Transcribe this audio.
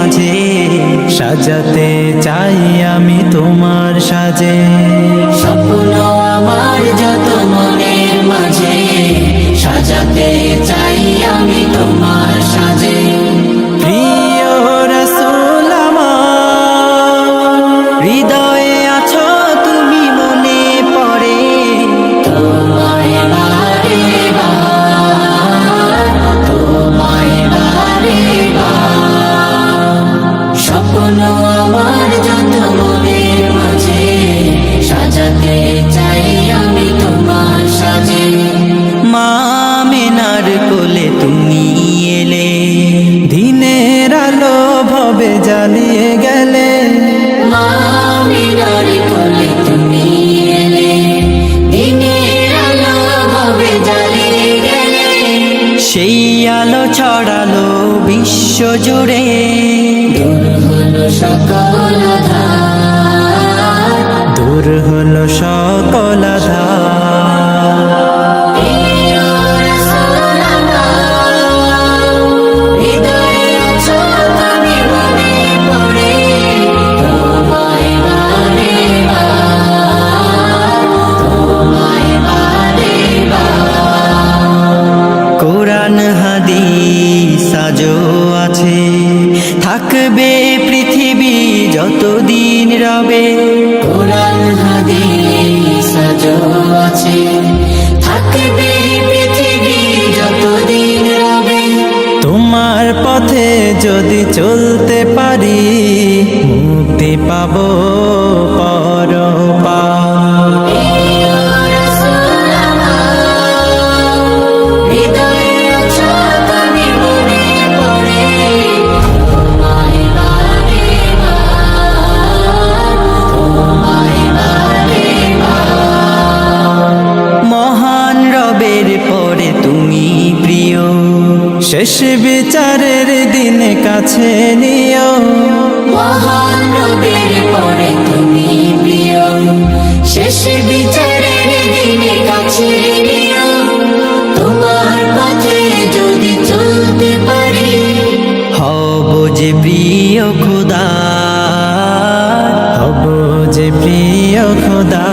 মাঝে সাজাতে চাই আমি তোমার সাজে। স্বপ্ন আমার যত মনের মাঝে সাজাতে চাই আমি তোমার সাজে। প্রিয় রাসূল আমার, হৃদয়ে আছো তুমি মনে পড়ে তোমায় বারে বার, তোমায় বারে বার। স্বপ্ন আমার যত মনের মাঝে সাজাতে চাই আমি তোমার সাজে। মা আমিনার কোলে তুমি এলে, দিনের আলো ভবে জ্বালিয়ে গেলে। মা আমিনার কোলে তুমি এলে, দিনের আলো ভবে জ্বালিয়ে গেলে। সেই আলো ছড়ালো বিশ্ব জুড়ে, দূর হলো সকল আঁধার, দূর হলো সকল আঁধার। প্রিয় রাসূল আমার, হৃদয়ে আছো তুমি মনে পড়ে তোমায় বারে বার, তোমায় বারে বার। কোরআন হাদিস আজও আছে, থাকবে পৃথিবী যতদিন রবে। কোরআন হাদিস আজও আছে, থাকবে পৃথিবী যতদিন রবে। তোমার পথে যদি চলতে পারি, মুক্তি পাবো পরপার। প্রিয় রাসূল আমার, হৃদয়ে আছো তুমি মনে পড়ে তোমায় বারে বার, তোমায় বারে বার। মহান রবের পরে তুমি প্রিয়, শেষ বিচারের দিনে কাছে নিও। মহান রবের পরে তুমি প্রিয়, শেষ বিচারের দিনে কাছে নিও। তোমার পথে যদি চলতে পারি, হব যে প্রিয় খোদা, হব যে প্রিয় খোদা।